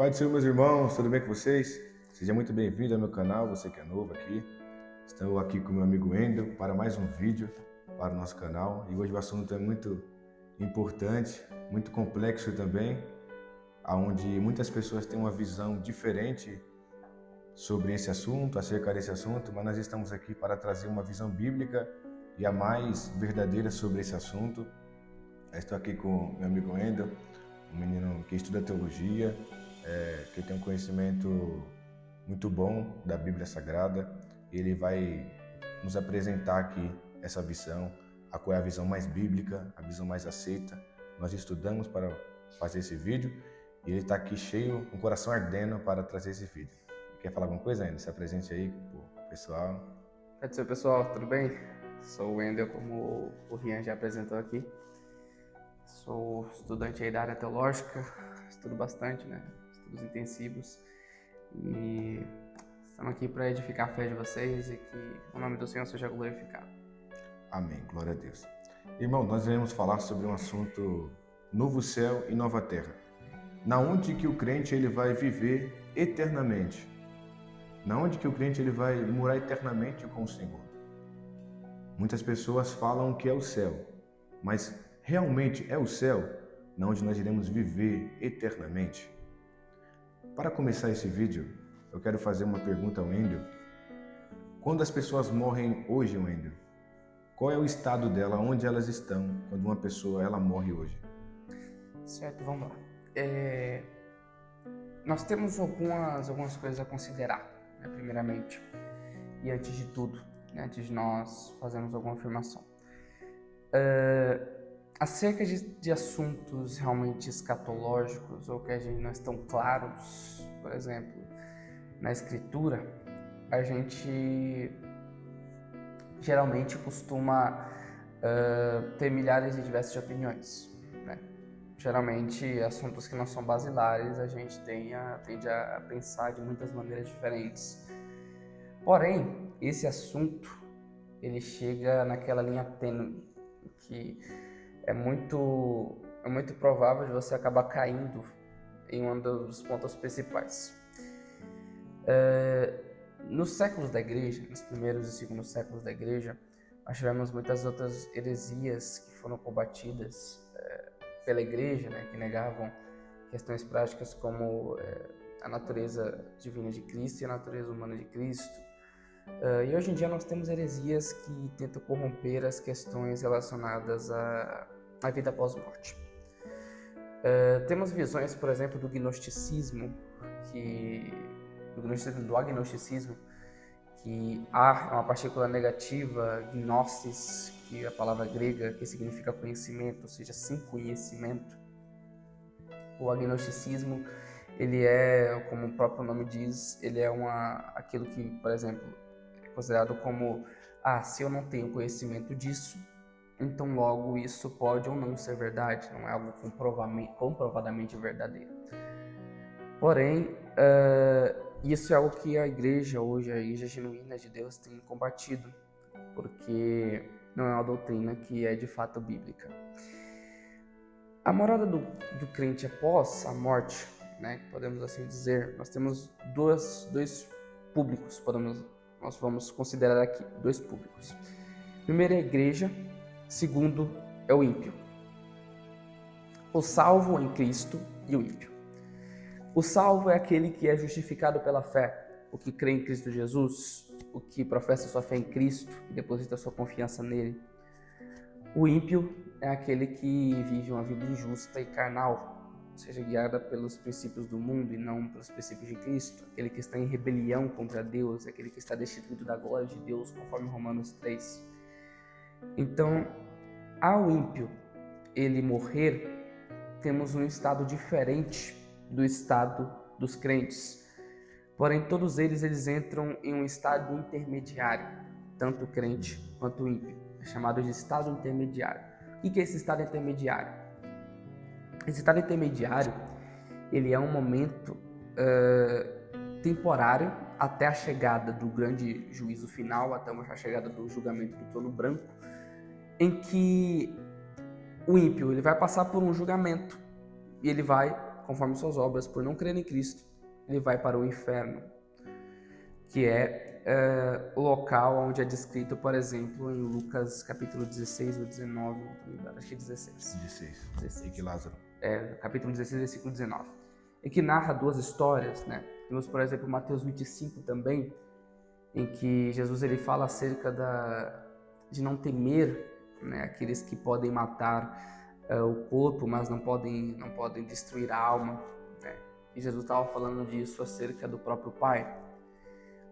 Pai do Senhor, meus irmãos, tudo bem com vocês? Seja muito bem-vindo ao meu canal, você que é novo aqui. Estou aqui com meu amigo Wendel para mais um vídeo para o nosso canal. E hoje o assunto é muito importante, muito complexo também, onde muitas pessoas têm uma visão diferente sobre esse assunto, acerca desse assunto, mas nós estamos aqui para trazer uma visão bíblica e a mais verdadeira sobre esse assunto. Eu estou aqui com meu amigo Wendel, um menino que estuda teologia, que tem um conhecimento muito bom da Bíblia Sagrada. Ele vai nos apresentar aqui essa visão, a qual é a visão mais bíblica, a visão mais aceita. Nós estudamos para fazer esse vídeo e ele está aqui cheio, com o coração ardendo para trazer esse vídeo. Quer falar alguma coisa ainda? Se apresente aí pro pessoal. Oi, pessoal, tudo bem? Sou o Wendel, como o Rian já apresentou aqui. Sou estudante aí da área teológica, estudo bastante, né? Estudos intensivos. E estamos aqui para edificar a fé de vocês e que o nome do Senhor seja glorificado. Amém, glória a Deus. Irmão, nós iremos falar sobre um assunto novo céu e nova terra. Na onde que o crente ele vai viver eternamente? Na onde que o crente ele vai morar eternamente com o Senhor? Muitas pessoas falam que é o céu, mas realmente é o céu na onde nós iremos viver eternamente? Para começar esse vídeo, eu quero fazer uma pergunta ao Wendel. Quando as pessoas morrem hoje, Wendel, qual é o estado dela, onde elas estão quando uma pessoa ela morre hoje? Certo, vamos lá. Nós temos algumas coisas a considerar, né, primeiramente, e antes de tudo, né, antes de nós fazermos alguma afirmação. Acerca de assuntos realmente escatológicos ou que a gente não estão claros, por exemplo, na Escritura, a gente geralmente costuma ter milhares de diversas opiniões, né? Geralmente, assuntos que não são basilares, a gente tende a pensar de muitas maneiras diferentes. Porém, esse assunto, ele chega naquela linha tênue, que é muito provável de você acabar caindo em um dos pontos principais. Nos séculos da igreja, nos primeiros e segundos séculos da igreja, nós tivemos muitas outras heresias que foram combatidas pela igreja, né, que negavam questões práticas como a natureza divina de Cristo e a natureza humana de Cristo. E hoje em dia nós temos heresias que tentam corromper as questões relacionadas à vida após temos visões, por exemplo, do agnosticismo, que há uma partícula negativa, gnosis, que é a palavra grega que significa conhecimento, ou seja, sem conhecimento. O agnosticismo, ele é, como o próprio nome diz, ele é aquilo que, por exemplo, é considerado como, se eu não tenho conhecimento disso, então logo isso pode ou não ser verdade, não é algo comprovadamente verdadeiro. Porém, isso é algo que a igreja hoje, a igreja genuína de Deus, tem combatido, porque não é uma doutrina que é de fato bíblica. A morada do crente após a morte, né, podemos assim dizer, nós temos dois públicos, nós vamos considerar aqui dois públicos. Primeiro é a igreja, segundo é o ímpio. O salvo em Cristo e o ímpio. O salvo é aquele que é justificado pela fé, o que crê em Cristo Jesus, o que professa sua fé em Cristo e deposita sua confiança nele. O ímpio é aquele que vive uma vida injusta e carnal, ou seja, guiada pelos princípios do mundo e não pelos princípios de Cristo. Aquele que está em rebelião contra Deus, aquele que está destituído da glória de Deus, conforme Romanos 3. Então, ao ímpio ele morrer, temos um estado diferente do estado dos crentes. Porém, todos eles entram em um estado intermediário, tanto o crente quanto o ímpio. É chamado de estado intermediário. O que é esse estado intermediário? Esse estado intermediário, ele é um momento temporário até a chegada do grande juízo final, até a chegada do julgamento do trono branco, em que o ímpio ele vai passar por um julgamento e ele vai conforme suas obras, por não crer em Cristo, ele vai para o inferno, que é o local onde é descrito, por exemplo, em Lucas capítulo 16 ou 19, acho que 16. 16. E que Lázaro. Capítulo 16, versículo 19. E que narra duas histórias, né? Temos, por exemplo, Mateus 25 também, em que Jesus ele fala acerca de não temer, né, aqueles que podem matar o corpo, mas não podem destruir a alma, né? E Jesus estava falando disso acerca do próprio Pai.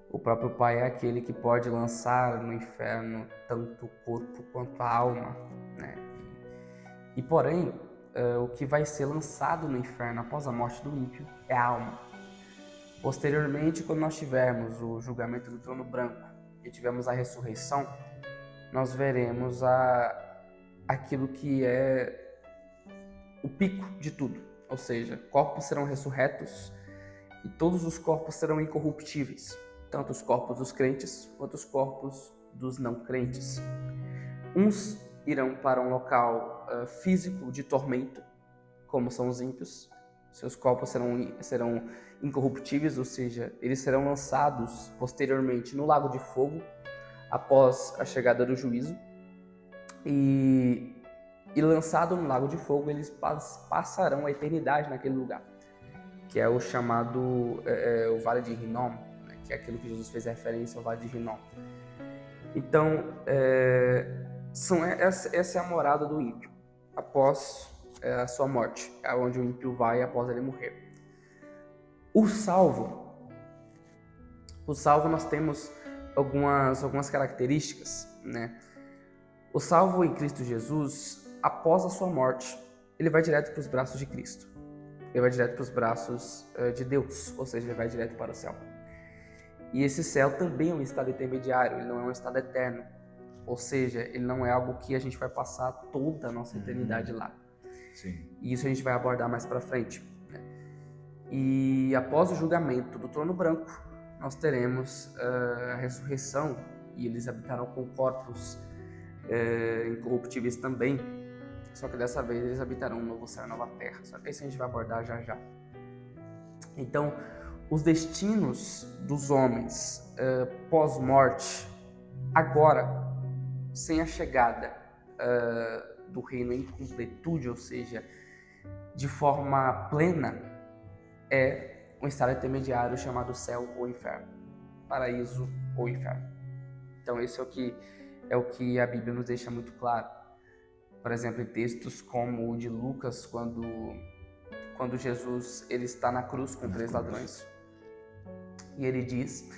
O próprio Pai é aquele que pode lançar no inferno tanto o corpo quanto a alma, né? E porém, o que vai ser lançado no inferno após a morte do ímpio é a alma. Posteriormente, quando nós tivermos o julgamento do trono branco e tivermos a ressurreição, nós veremos aquilo que é o pico de tudo. Ou seja, corpos serão ressurretos e todos os corpos serão incorruptíveis, tanto os corpos dos crentes quanto os corpos dos não crentes. Uns irão para um local físico de tormento, como são os ímpios. Seus corpos serão incorruptíveis, ou seja, eles serão lançados posteriormente no lago de fogo após a chegada do juízo. E lançado no lago de fogo, eles passarão a eternidade naquele lugar, que é o chamado o Vale de Hinnom, né, que é aquilo que Jesus fez referência ao Vale de Hinnom. Então, essa é a morada do ímpio após a sua morte, é onde o ímpio vai após ele morrer. O salvo nós temos algumas características, né? O salvo em Cristo Jesus, após a sua morte, ele vai direto para os braços de Cristo. Ele vai direto para os braços de Deus, ou seja, ele vai direto para o céu. E esse céu também é um estado intermediário, ele não é um estado eterno. Ou seja, ele não é algo que a gente vai passar toda a nossa eternidade lá. Sim. E isso a gente vai abordar mais para frente, né? E após o julgamento do trono branco, nós teremos a ressurreição, e eles habitarão com corpos incorruptíveis também, só que dessa vez eles habitarão um novo céu e nova terra. Só que isso a gente vai abordar já já. Então, os destinos dos homens pós-morte, agora, sem a chegada do reino em completude, ou seja, de forma plena, é um estado intermediário chamado céu ou inferno, paraíso ou inferno. Então esse é o que a Bíblia nos deixa muito claro. Por exemplo, em textos como o de Lucas, quando Jesus ele está na cruz com 3 ladrões, e ele diz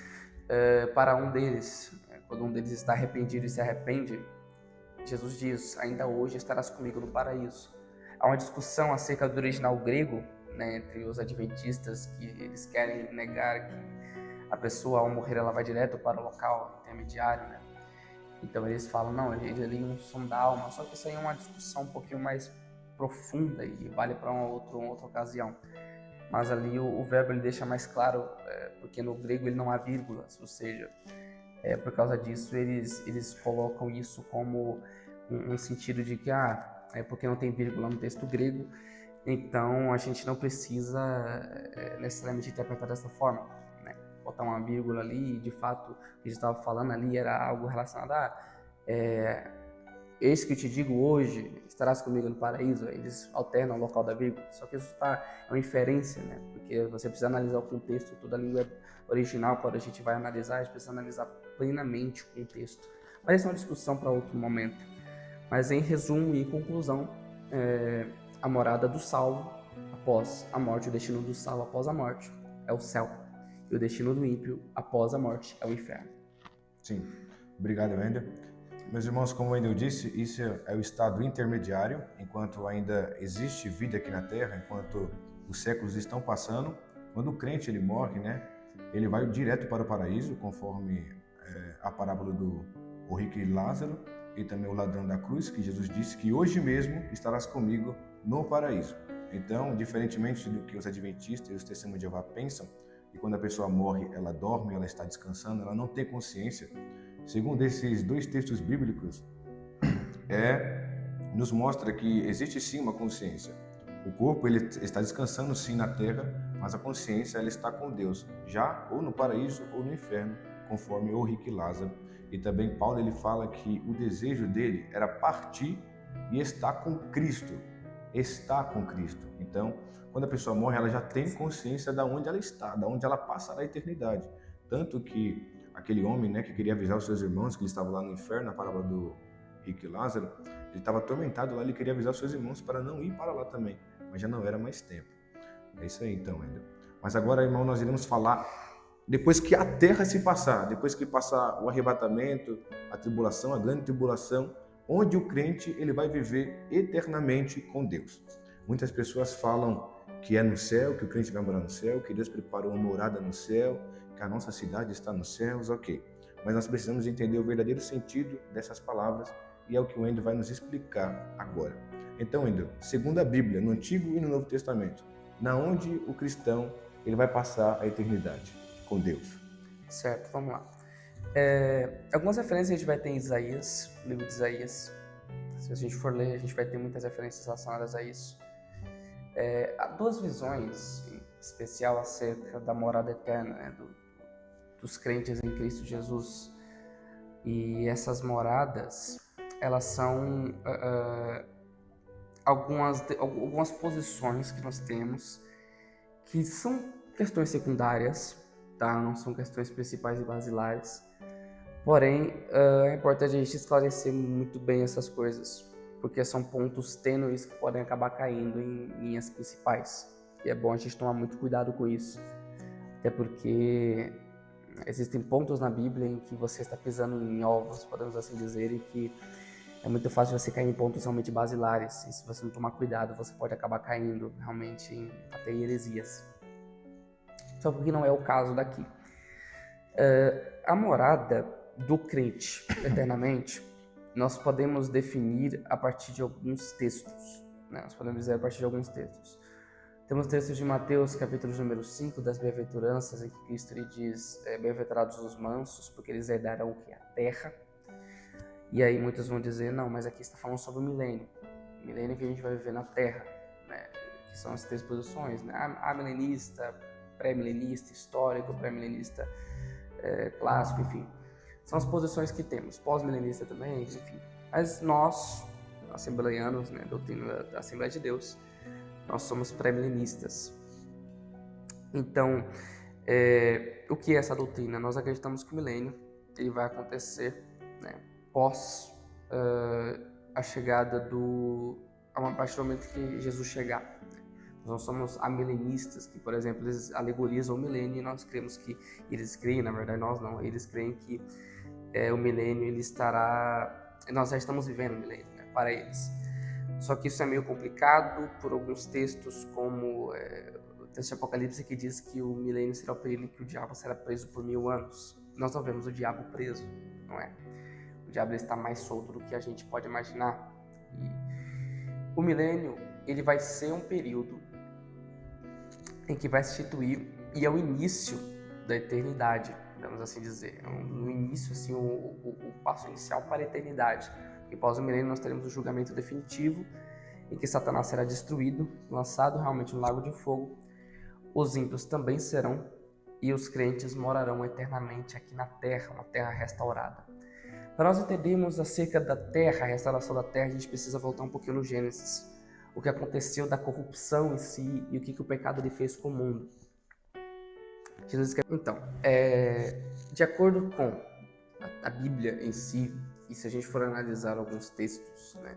para um deles, quando um deles está arrependido e se arrepende, Jesus diz: ainda hoje estarás comigo no paraíso. Há uma discussão acerca do original grego, né, entre os adventistas, que eles querem negar que a pessoa ao morrer ela vai direto para o local intermediário, né? Então eles falam, não, ele ali um som da alma. Só que isso aí é uma discussão um pouquinho mais profunda e vale para uma outra ocasião. Mas ali o verbo ele deixa mais claro, porque no grego ele não há vírgulas, ou seja, por causa disso eles colocam isso como um sentido de que porque não tem vírgula no texto grego, então a gente não precisa necessariamente interpretar dessa forma, né? Botar uma vírgula ali, e de fato o que a gente estava falando ali era algo relacionado a eis que eu te digo hoje, estarás comigo no paraíso. Eles alternam o local da vírgula, só que isso é uma inferência, né? Porque você precisa analisar o contexto, toda a língua original, quando a gente vai analisar, a gente precisa analisar plenamente o contexto. Mas isso é uma discussão para outro momento. Mas em resumo e em conclusão, a morada do salvo após a morte, o destino do salvo após a morte é o céu. E o destino do ímpio após a morte é o inferno. Sim. Obrigado, Wendel. Meus irmãos, como o Wendel disse, isso é o estado intermediário, enquanto ainda existe vida aqui na Terra, enquanto os séculos estão passando. Quando o crente ele morre, né, ele vai direto para o paraíso, conforme a parábola do rico e Lázaro, e também o ladrão da cruz, que Jesus disse que hoje mesmo estarás comigo no paraíso. Então, diferentemente do que os adventistas e os testemunhos de Jeová pensam, que quando a pessoa morre, ela dorme, ela está descansando, ela não tem consciência. Segundo esses 2 textos bíblicos, nos mostra que existe sim uma consciência. O corpo ele está descansando sim na terra, mas a consciência ela está com Deus, já ou no paraíso ou no inferno, conforme o Rick Lázaro. E também Paulo ele fala que o desejo dele era partir e estar com Cristo. Está com Cristo. Então, quando a pessoa morre, ela já tem consciência de onde ela está, de onde ela passará a eternidade. Tanto que aquele homem, né, que queria avisar os seus irmãos que ele estava lá no inferno, na parábola do Rick Lázaro, ele estava atormentado lá, ele queria avisar os seus irmãos para não ir para lá também, mas já não era mais tempo. É isso aí então, ainda. Mas agora, irmão, nós iremos falar depois que a terra se passar, depois que passar o arrebatamento, a tribulação, a grande tribulação, onde o crente ele vai viver eternamente com Deus. Muitas pessoas falam que é no céu, que o crente vai morar no céu, que Deus preparou uma morada no céu, que a nossa cidade está nos céus, ok. Mas nós precisamos entender o verdadeiro sentido dessas palavras e é o que o Wendel vai nos explicar agora. Então, Wendel, segundo a Bíblia, no Antigo e no Novo Testamento, na onde o cristão ele vai passar a eternidade com Deus? Certo, vamos lá. Algumas referências a gente vai ter em Isaías, no livro de Isaías. Se a gente for ler, a gente vai ter muitas referências relacionadas a isso. Há duas visões, em especial acerca da morada eterna, né, dos crentes em Cristo Jesus. E essas moradas, elas são algumas posições que nós temos que são questões secundárias, tá? Não são questões principais e basilares. Porém, é importante a gente esclarecer muito bem essas coisas, porque são pontos tênues que podem acabar caindo em linhas principais. E é bom a gente tomar muito cuidado com isso, até porque existem pontos na Bíblia em que você está pisando em ovos, podemos assim dizer, e que é muito fácil você cair em pontos realmente basilares. E se você não tomar cuidado, você pode acabar caindo realmente até em heresias. Só porque não é o caso daqui. A morada do crente eternamente, nós podemos definir a partir de alguns textos. Né? Nós podemos dizer a partir de alguns textos. Temos textos de Mateus, capítulo número 5, das bem-aventuranças, em que Cristo lhe diz, bem-aventurados os mansos, porque eles herdarão o que? A terra. E aí muitos vão dizer, não, mas aqui está falando sobre o milênio. O milênio que a gente vai viver na terra, né? Que são as três posições, né? A milenista, pré-milenista, histórico, pré-milenista, clássico, enfim. São as posições que temos, pós-milenista também, enfim. Mas nós, assembleianos, né, doutrina da Assembleia de Deus, nós somos pré-milenistas. Então, o que é essa doutrina? Nós acreditamos que o milênio ele vai acontecer, né, pós a chegada a partir do momento que Jesus chegar. Nós somos amilenistas, que, por exemplo, eles alegorizam o milênio e nós cremos que, eles creem, na verdade nós não, eles creem que o milênio ele estará, nós já estamos vivendo o milênio, né, para eles. Só que isso é meio complicado por alguns textos, como o texto de Apocalipse que diz que o milênio será o período em que o diabo será preso por 1000 anos. Nós não vemos o diabo preso, não é? O diabo está mais solto do que a gente pode imaginar. E o milênio ele vai ser um período em que vai se instituir, e é o início da eternidade, vamos assim dizer. No início, assim, o passo inicial para a eternidade. E após o milênio nós teremos o julgamento definitivo, em que Satanás será destruído, lançado realmente no lago de fogo. Os ímpios também serão, e os crentes morarão eternamente aqui na terra, uma terra restaurada. Para nós entendermos acerca da terra, a restauração da terra, a gente precisa voltar um pouquinho no Gênesis. O que aconteceu da corrupção em si e o que o pecado ele fez com o mundo. Então, de acordo com a Bíblia em si, e se a gente for analisar alguns textos, né,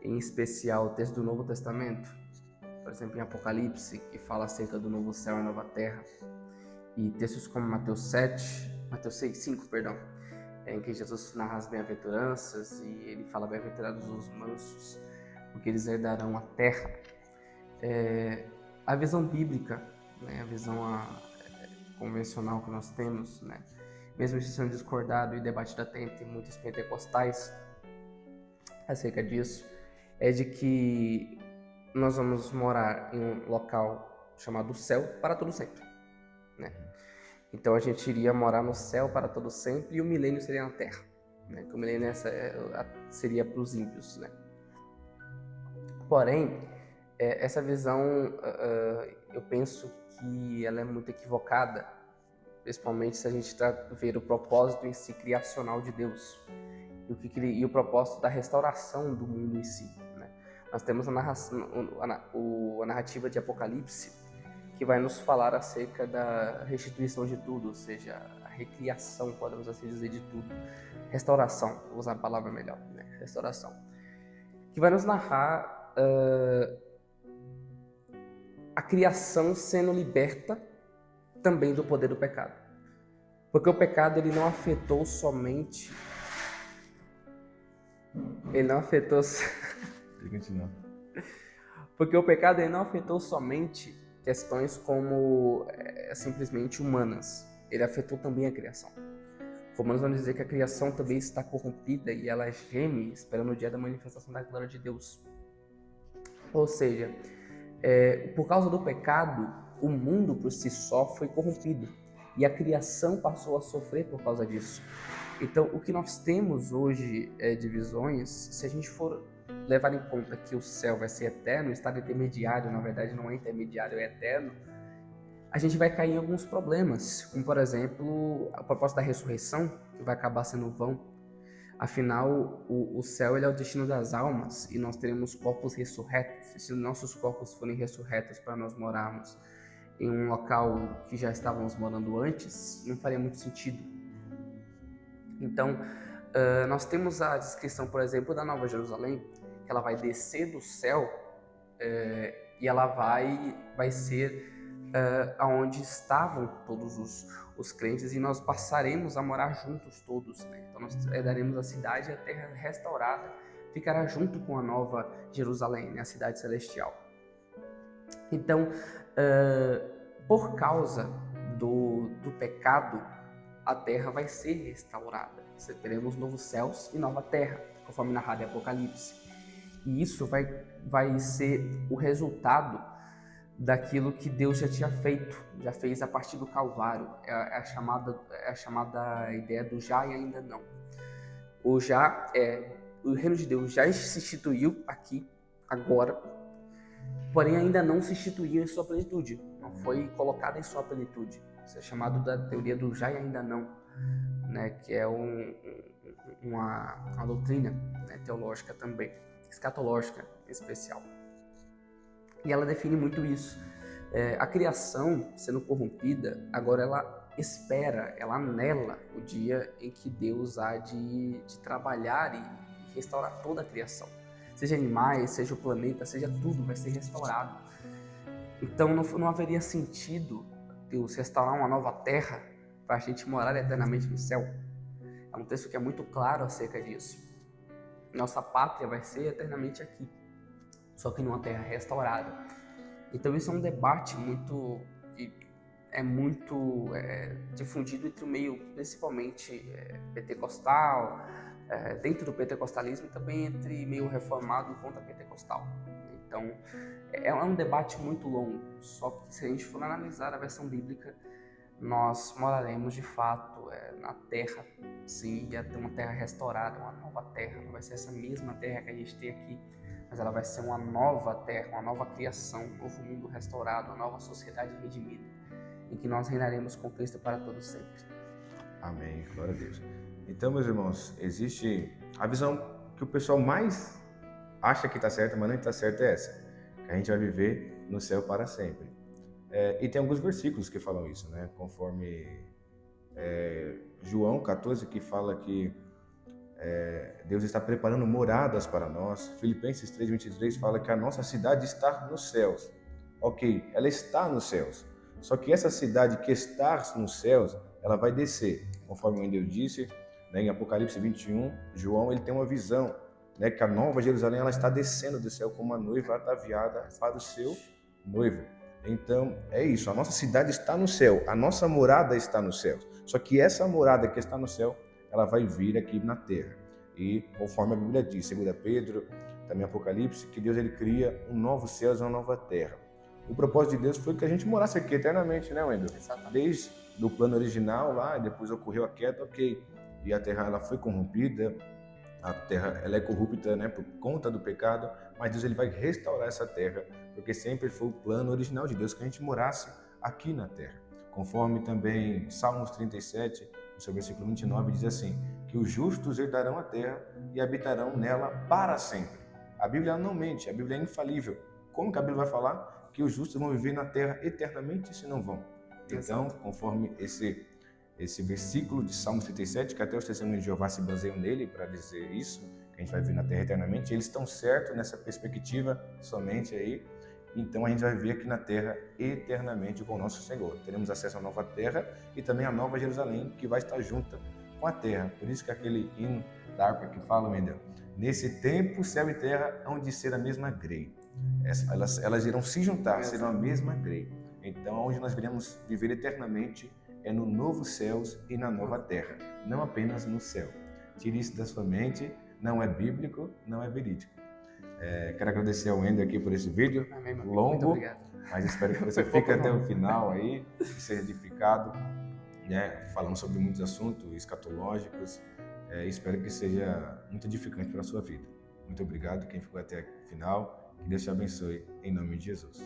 em especial o texto do Novo Testamento, por exemplo, em Apocalipse, que fala acerca do novo céu e nova terra, e textos como Mateus 5, em que Jesus narra as bem-aventuranças e ele fala bem-aventurados os mansos, porque eles herdarão a terra. A visão bíblica, né, a visão convencional que nós temos, né, mesmo isso sendo discordado e debatido até entre muitos pentecostais acerca disso, é de que nós vamos morar em um local chamado céu para todo sempre, né? Então a gente iria morar no céu para todo sempre e o milênio seria na terra, né? Que o milênio seria para os ímpios, né? Porém, Essa visão, eu penso que ela é muito equivocada, principalmente se a gente ver o propósito em si criacional de Deus e o propósito da restauração do mundo em si, né? Nós temos a narrativa de Apocalipse, que vai nos falar acerca da restituição de tudo, ou seja, a recriação, podemos assim dizer, de tudo. Restauração, vou usar a palavra melhor, né? Restauração. Que vai nos narrar a criação sendo liberta também do poder do pecado. Porque o pecado, ele não afetou somente... Porque o pecado, ele não afetou somente questões como simplesmente humanas. Ele afetou também a criação. Romanos vai dizer que a criação também está corrompida e ela geme esperando o dia da manifestação da glória de Deus. Ou seja, por causa do pecado, o mundo por si só foi corrompido e a criação passou a sofrer por causa disso. Então, o que nós temos hoje de visões, se a gente for levar em conta que o céu vai ser eterno, o estado intermediário, na verdade não é intermediário, é eterno, a gente vai cair em alguns problemas, como por exemplo, a proposta da ressurreição, que vai acabar sendo vão. Afinal, o céu ele é o destino das almas e nós teremos corpos ressurretos. E se nossos corpos forem ressurretos para nós morarmos em um local que já estávamos morando antes, não faria muito sentido. Então, nós temos a descrição, por exemplo, da Nova Jerusalém, que ela vai descer do céu e ela vai ser aonde estavam todos os crentes e nós passaremos a morar juntos todos, né? Então nós herdaremos a cidade e a terra restaurada ficará junto com a Nova Jerusalém, né? A cidade celestial. Então, por causa do pecado, a terra vai ser restaurada. Teremos novos céus e nova terra, conforme narrado em Apocalipse. E isso vai ser o resultado daquilo que Deus já tinha feito, já fez a partir do Calvário. É a chamada ideia do já e ainda não. O reino de Deus já se instituiu aqui, agora, porém ainda não se instituiu em sua plenitude, não foi colocado em sua plenitude. Isso é chamado da teoria do já e ainda não, né? Que é uma doutrina, né, teológica também, escatológica em especial. E ela define muito isso. A criação sendo corrompida, agora ela espera, ela anela o dia em que Deus há de trabalhar e restaurar toda a criação. Seja animais, seja o planeta, seja tudo, vai ser restaurado. Então não haveria sentido Deus restaurar uma nova terra para a gente morar eternamente no céu. É um texto que é muito claro acerca disso. Nossa pátria vai ser eternamente aqui, só que numa terra restaurada. Então isso é um debate muito difundido entre o meio, principalmente pentecostal, dentro do pentecostalismo e também entre meio reformado contra pentecostal. Então é um debate muito longo, só que se a gente for analisar a versão bíblica, nós moraremos de fato na terra, sim, ia ter uma terra restaurada, uma nova terra. Não vai ser essa mesma terra que a gente tem aqui, mas ela vai ser uma nova terra, uma nova criação, um novo mundo restaurado, uma nova sociedade redimida, em que nós reinaremos com Cristo para todo sempre. Amém, glória a Deus. Então, meus irmãos, existe a visão que o pessoal mais acha que está certa, mas não está certa, é essa, que a gente vai viver no céu para sempre. E tem alguns versículos que falam isso, né? Conforme João 14, que fala que Deus está preparando moradas para nós. Filipenses 3:23 fala que a nossa cidade está nos céus. Ok, ela está nos céus. Só que essa cidade que está nos céus, ela vai descer. Conforme o Wendel disse, né, em Apocalipse 21, João ele tem uma visão, né, que a Nova Jerusalém ela está descendo do céu como uma noiva ataviada para o seu noivo. Então, é isso. A nossa cidade está no céu. A nossa morada está no céu. Só que essa morada que está no céu, ela vai vir aqui na terra. E conforme a Bíblia diz, 2 Pedro, também Apocalipse, que Deus ele cria um novo céu e uma nova terra. O propósito de Deus foi que a gente morasse aqui eternamente, né, Wendel? Desde o plano original lá, depois ocorreu a queda, ok. E a terra ela foi corrompida, A terra ela é corrupta, né, por conta do pecado, mas Deus ele vai restaurar essa terra, porque sempre foi o plano original de Deus que a gente morasse aqui na terra. Conforme também Salmos 37, no seu versículo 29, diz assim, que os justos herdarão a terra e habitarão nela para sempre. A Bíblia não mente, a Bíblia é infalível. Como que a Bíblia vai falar que os justos vão viver na terra eternamente se não vão? Então, conforme esse versículo de Salmos 37, que até os testemunhos de Jeová se baseiam nele para dizer isso, que a gente vai viver na terra eternamente, eles estão certos nessa perspectiva somente aí. Então a gente vai viver aqui na terra eternamente com o nosso Senhor. Teremos acesso à nova terra e também à nova Jerusalém, que vai estar junta com a terra. Por isso que aquele hino da harpa que fala, Wendel, nesse tempo, céu e terra hão de ser a mesma grei. Elas irão se juntar, serão a mesma grei. Então, onde nós iremos viver eternamente é no novo céus e na nova terra, não apenas no céu. Tire isso da sua mente, não é bíblico, não é verídico. Quero agradecer ao Wendel aqui por esse vídeo. Amém, longo, mas espero que você fique até o final aí, e seja edificado, né, falando sobre muitos assuntos escatológicos. Espero que seja muito edificante para a sua vida. Muito obrigado quem ficou até o final. Que Deus te abençoe, em nome de Jesus.